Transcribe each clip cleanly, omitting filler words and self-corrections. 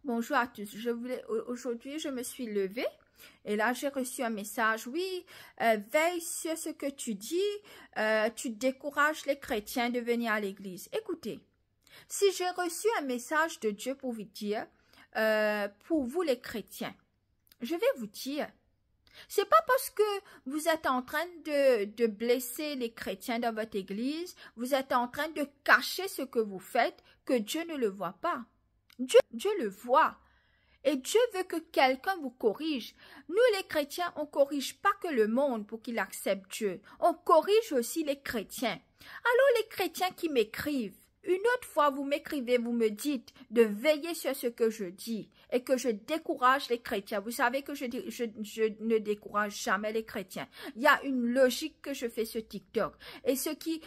Bonjour à tous. Aujourd'hui, je me suis levée et là, j'ai reçu un message. Oui, veille sur ce que tu dis. Tu décourages les chrétiens de venir à l'église. Écoutez, si j'ai reçu un message de Dieu pour vous dire, pour vous les chrétiens, je vais vous dire, c'est pas parce que vous êtes en train de blesser les chrétiens dans votre église, vous êtes en train de cacher ce que vous faites, que Dieu ne le voit pas. Dieu le voit. Et Dieu veut que quelqu'un vous corrige. Nous, les chrétiens, on ne corrige pas que le monde pour qu'il accepte Dieu. On corrige aussi les chrétiens. Alors, les chrétiens qui m'écrivent, une autre fois, vous m'écrivez, vous me dites de veiller sur ce que je dis et que je décourage les chrétiens. Vous savez que je ne décourage jamais les chrétiens. Il y a une logique que je fais sur TikTok. Et ceux qui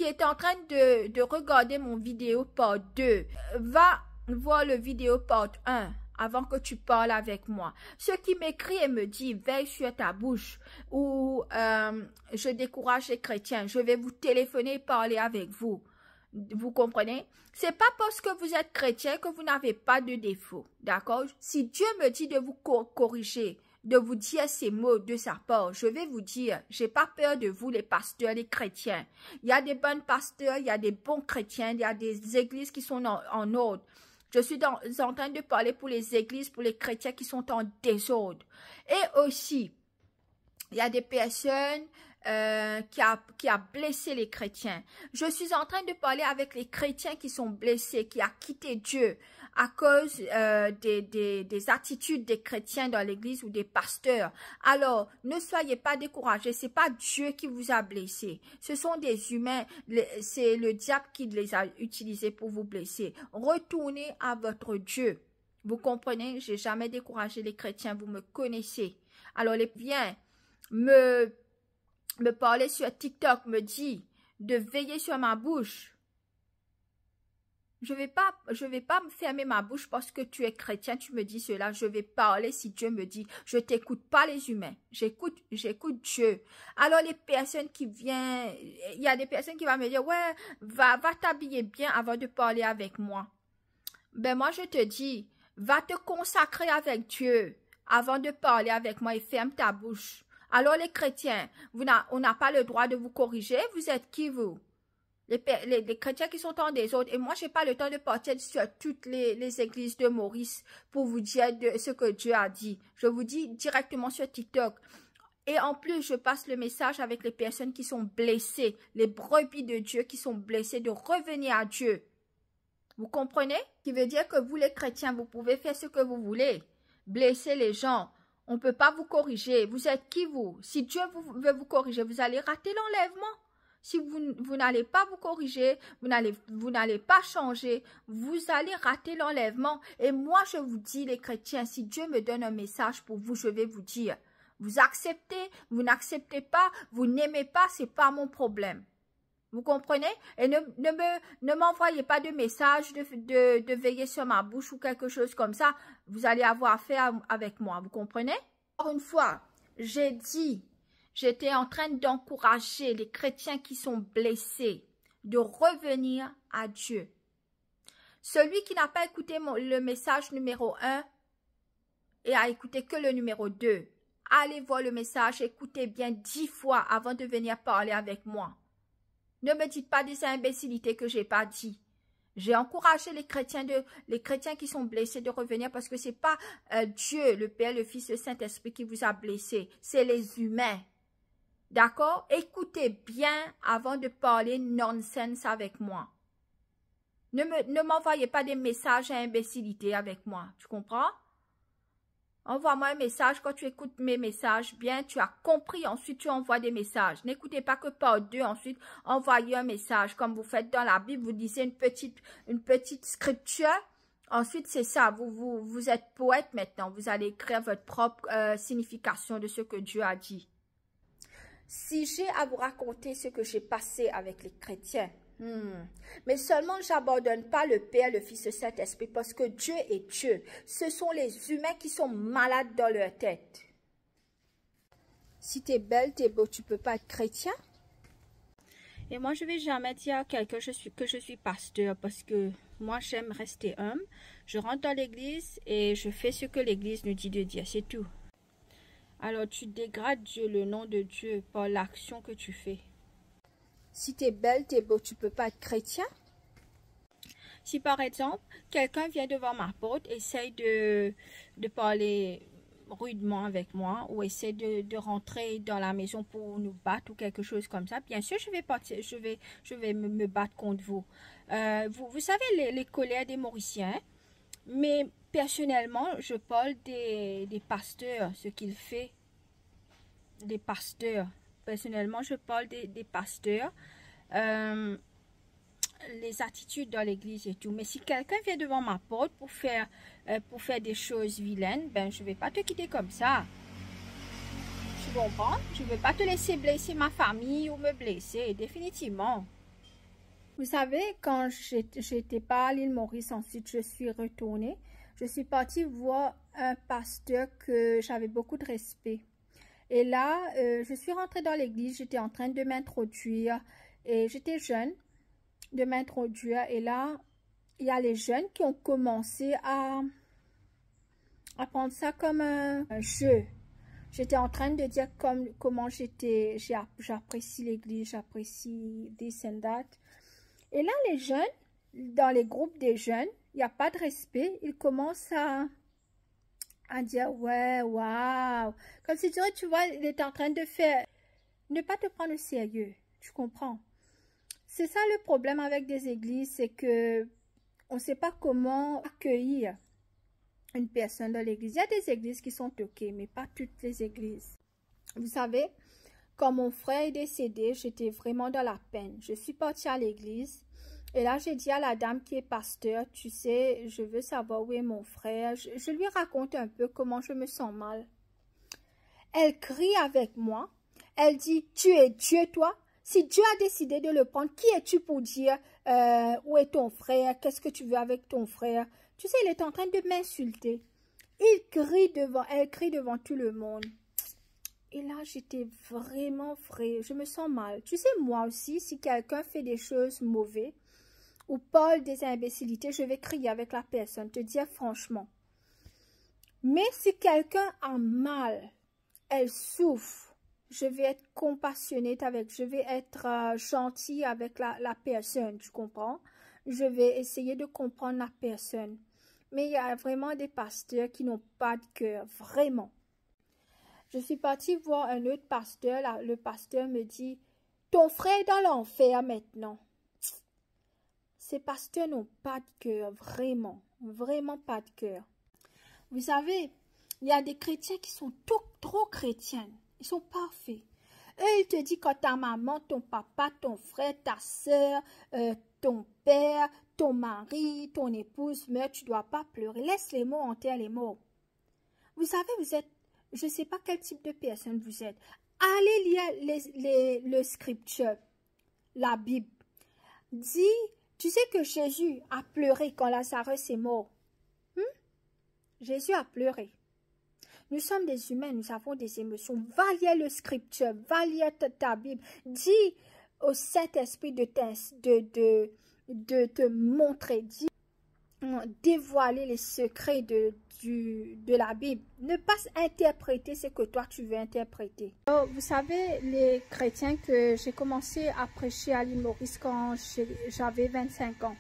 est en train de regarder mon vidéo part 2, va voir le vidéo part 1 avant que tu parles avec moi. Ceux qui m'écrivent et me disent veille sur ta bouche ou je décourage les chrétiens, je vais vous téléphoner et parler avec vous. Vous comprenez? C'est pas parce que vous êtes chrétien que vous n'avez pas de défaut. D'accord? Si Dieu me dit de vous corriger, de vous dire ces mots de sa part, je vais vous dire, j'ai pas peur de vous, les pasteurs, les chrétiens. Il y a des bons pasteurs, il y a des bons chrétiens, il y a des églises qui sont en ordre. Je suis en train de parler pour les églises, pour les chrétiens qui sont en désordre. Et aussi, il y a des personnes qui a blessé les chrétiens. Je suis en train de parler avec les chrétiens qui sont blessés, qui a quitté Dieu à cause des attitudes des chrétiens dans l'église ou des pasteurs. Alors, ne soyez pas découragés. C'est pas Dieu qui vous a blessé. Ce sont des humains. C'est le diable qui les a utilisés pour vous blesser. Retournez à votre Dieu. Vous comprenez? J'ai jamais découragé les chrétiens. Vous me connaissez. Alors, viens me parler sur TikTok, me dit de veiller sur ma bouche. Je vais pas me fermer ma bouche parce que tu es chrétien, tu me dis cela. Je vais parler si Dieu me dit. Je t'écoute pas les humains. J'écoute Dieu. Alors les personnes qui viennent, il y a des personnes qui vont me dire, ouais, va t'habiller bien avant de parler avec moi. Ben moi je te dis, va te consacrer avec Dieu avant de parler avec moi et ferme ta bouche. Alors les chrétiens, on n'a pas le droit de vous corriger. Vous êtes qui vous? Les chrétiens qui sont en désordre. Et moi, je n'ai pas le temps de partir sur toutes les églises de Maurice pour vous dire ce que Dieu a dit. Je vous dis directement sur TikTok. Et en plus, je passe le message avec les personnes qui sont blessées, les brebis de Dieu qui sont blessées, de revenir à Dieu. Vous comprenez? Ce qui veut dire que vous, les chrétiens, vous pouvez faire ce que vous voulez. Blesser les gens. On ne peut pas vous corriger. Vous êtes qui vous? Si Dieu veut vous corriger, vous allez rater l'enlèvement. Si vous n'allez pas vous corriger, vous n'allez pas changer, vous allez rater l'enlèvement. Et moi, je vous dis, les chrétiens, si Dieu me donne un message pour vous, je vais vous dire. Vous acceptez, vous n'acceptez pas, vous n'aimez pas, ce n'est pas mon problème. Vous comprenez? Et ne m'envoyez pas de message de veiller sur ma bouche ou quelque chose comme ça. Vous allez avoir affaire avec moi. Vous comprenez? Encore une fois, j'ai dit, j'étais en train d'encourager les chrétiens qui sont blessés de revenir à Dieu. Celui qui n'a pas écouté le message numéro 1 et a écouté que le numéro 2, allez voir le message, écoutez bien 10 fois avant de venir parler avec moi. Ne me dites pas des imbécilités que je n'ai pas dit. J'ai encouragé les chrétiens qui sont blessés de revenir parce que ce n'est pas Dieu, le Père, le Fils, le Saint-Esprit qui vous a blessé. C'est les humains. D'accord? Écoutez bien avant de parler nonsense avec moi. Ne m'envoyez pas des messages à imbécilité avec moi. Tu comprends? Envoie-moi un message. Quand tu écoutes mes messages, bien, tu as compris. Ensuite, tu envoies des messages. N'écoutez pas que par 2. Ensuite, envoyez un message. Comme vous faites dans la Bible, vous lisez une petite scripture. Ensuite, c'est ça. Vous êtes poète maintenant. Vous allez écrire votre propre signification de ce que Dieu a dit. Si j'ai à vous raconter ce que j'ai passé avec les chrétiens, mais seulement j'abandonne pas le Père, le Fils, le Saint-Esprit parce que Dieu est Dieu. Ce sont les humains qui sont malades dans leur tête. Si tu es belle, tu es beau, tu peux pas être chrétien. Et moi, je ne vais jamais dire à quelqu'un que je suis pasteur parce que moi, j'aime rester humble. Je rentre dans l'église et je fais ce que l'église nous dit de dire, c'est tout. Alors, tu dégrades Dieu, le nom de Dieu, par l'action que tu fais. Si tu es belle, tu es beau, tu ne peux pas être chrétien. Si par exemple, quelqu'un vient devant ma porte, essaye de parler rudement avec moi ou essaie de rentrer dans la maison pour nous battre ou quelque chose comme ça, bien sûr, je vais me battre contre vous. Vous savez les colères des Mauriciens, mais personnellement, je parle des pasteurs, ce qu'ils font, des pasteurs. Personnellement, je parle des pasteurs, les attitudes dans l'église et tout. Mais si quelqu'un vient devant ma porte pour faire des choses vilaines, ben je ne vais pas te quitter comme ça. Tu comprends? Je ne vais pas te laisser blesser ma famille ou me blesser, définitivement. Vous savez, quand j'étais pas à l'île Maurice, ensuite je suis retournée. Je suis partie voir un pasteur que j'avais beaucoup de respect. Et là, je suis rentrée dans l'église, j'étais en train de m'introduire et j'étais jeune, de m'introduire. Et là, il y a les jeunes qui ont commencé à prendre ça comme un jeu. J'étais en train de dire comment j'apprécie l'église, j'apprécie this and that. Et là, les jeunes, dans les groupes des jeunes, il n'y a pas de respect. Ils commencent à dire, ouais, waouh. Comme si tu vois, il est en train de faire, ne pas te prendre au sérieux. Tu comprends? C'est ça le problème avec des églises, c'est que on ne sait pas comment accueillir une personne dans l'église. Il y a des églises qui sont ok, mais pas toutes les églises. Vous savez, quand mon frère est décédé, j'étais vraiment dans la peine. Je suis partie à l'église et là, j'ai dit à la dame qui est pasteur, tu sais, je veux savoir où est mon frère. Je lui raconte un peu comment je me sens mal. Elle crie avec moi. Elle dit, tu es Dieu, toi? Si Dieu a décidé de le prendre, qui es-tu pour dire où est ton frère? Qu'est-ce que tu veux avec ton frère? Tu sais, il est en train de m'insulter. Elle crie devant tout le monde. Et là, j'étais vraiment vraie. Je me sens mal. Tu sais, moi aussi, si quelqu'un fait des choses mauvaises ou parle des imbécilités, je vais crier avec la personne, te dire franchement. Mais si quelqu'un a mal, elle souffre, je vais être compassionnée je vais être gentille avec la personne, tu comprends? Je vais essayer de comprendre la personne. Mais il y a vraiment des pasteurs qui n'ont pas de cœur, vraiment. Je suis partie voir un autre pasteur, là, le pasteur me dit, ton frère est dans l'enfer maintenant. Ces pasteurs n'ont pas de cœur, vraiment, vraiment pas de cœur. Vous savez, il y a des chrétiens qui sont trop chrétiens. Ils sont parfaits. Eux, ils te disent quand ta maman, ton papa, ton frère, ta soeur, ton père, ton mari, ton épouse meurt, tu ne dois pas pleurer. Laisse les mots, enterre les mots. Vous savez, vous êtes, je ne sais pas quel type de personne vous êtes. Allez lire le scripture, la Bible. Dis, tu sais que Jésus a pleuré quand Lazare est mort. Jésus a pleuré. Nous sommes des humains, nous avons des émotions. Va lire le scripture, va lire ta Bible. Dis au Saint-Esprit de te montrer, dévoiler les secrets de la Bible. Ne pas interpréter ce que toi tu veux interpréter. Alors, vous savez, les chrétiens que j'ai commencé à prêcher à l'île Maurice quand j'avais 25 ans.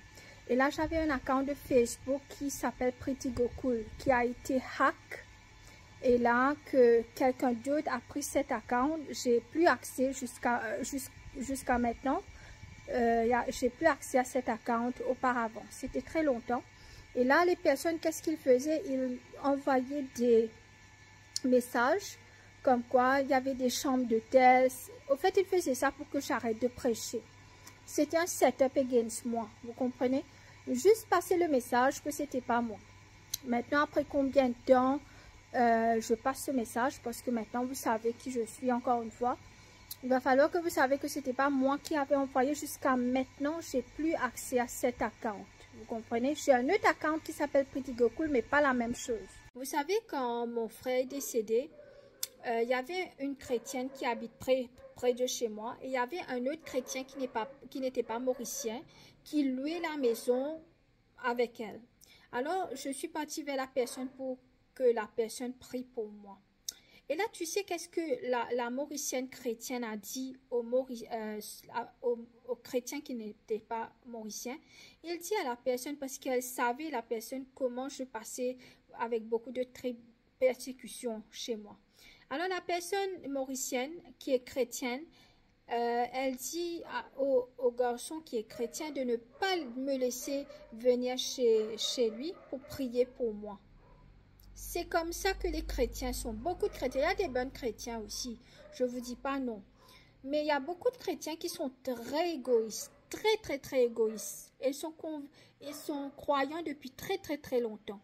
Et là, j'avais un account de Facebook qui s'appelle Pretty Go Cool, qui a été hack. Et là, que quelqu'un d'autre a pris cet account, j'ai plus accès jusqu'à maintenant. J'ai plus accès à cet account auparavant. C'était très longtemps. Et là, les personnes, qu'est-ce qu'ils faisaient? Ils envoyaient des messages comme quoi il y avait des chambres d'hôtel. Au fait, ils faisaient ça pour que j'arrête de prêcher. C'était un setup against moi, vous comprenez? Juste passer le message que c'était pas moi. Maintenant, après combien de temps je passe ce message, parce que maintenant vous savez qui je suis encore une fois. Il va falloir que vous savez que c'était pas moi qui avais envoyé. Jusqu'à maintenant, j'ai plus accès à cet account. Vous comprenez? J'ai un autre account qui s'appelle Pretty Go Cool, mais pas la même chose. Vous savez, quand mon frère est décédé, il y avait une chrétienne qui habite près près de chez moi. Et il y avait un autre chrétien qui n'était pas mauricien, qui louait la maison avec elle. Alors, je suis partie vers la personne pour que la personne prie pour moi. Et là, tu sais qu'est-ce que la mauricienne chrétienne a dit au chrétien qui n'était pas mauricien? Il dit à la personne, parce qu'elle savait la personne comment je passais avec beaucoup de persécutions chez moi. Alors la personne mauricienne qui est chrétienne, elle dit au garçon qui est chrétien de ne pas me laisser venir chez lui pour prier pour moi. C'est comme ça que les chrétiens sont. Beaucoup de chrétiens, il y a des bons chrétiens aussi, je ne vous dis pas non. Mais il y a beaucoup de chrétiens qui sont très égoïstes, très égoïstes. Ils sont croyants depuis très longtemps.